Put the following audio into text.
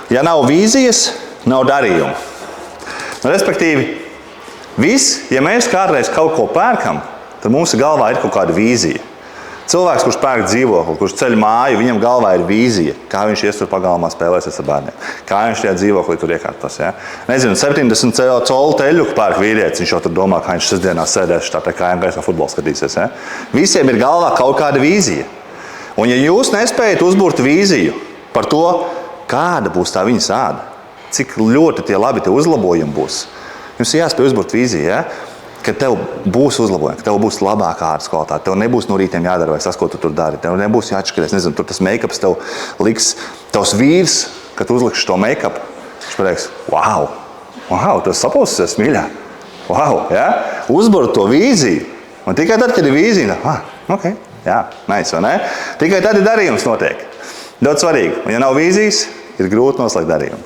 Ja nav vīzijas, nav darījuma. Respektīvi, ja mēs kādreiz kaut ko pērkam, tad mums galvā ir kaut kāda vīzija. Cilvēks, kurš pērk dzīvokli, kurš ceļ māju, viņam galvā ir vīzija, kā viņš ies tur pagalmā spēlēsies ar bērniem, kā viņš tajā dzīvoklī tur iekārtos. Ja? Nezinu, 70 colu teļuku pērk vīrietis, viņš jau tur domā, kā viņš sestdienās sēdēs tā kājām gaismā futbolu skatīsies. Ja? Visiem ir galvā kaut kāda vīzija. Un ja jūs nespējat uzbūrt vīziju par to, kāda būs tā viņa sāda, cik ļoti tie labi tie uzlabojumi būs, jums ir jāspēj uzbūrt vīziju, ja? Ka tev būs uzlabojumi, ka tev būs labāka ādas kvalitāte, tev nebūs no rītiem jādara vai tas, ko tu tur dari, tev nebūs jāatšķirties, nezinu, tur tas make-ups tev liks, tavs vīrs, kad uzlikš to make-up, viņš pateiks, wow, tu esi sapulsies, mīļā, wow, ja? Uzbūrt to vīziju, un tikai tad, kad ir vīzija, ok, jā, nice, vai ne? Tikai tad ir darījums notiek. Ļoti svarīgi, un ja nav vīzijas, ir grūti noslēgt darījumu.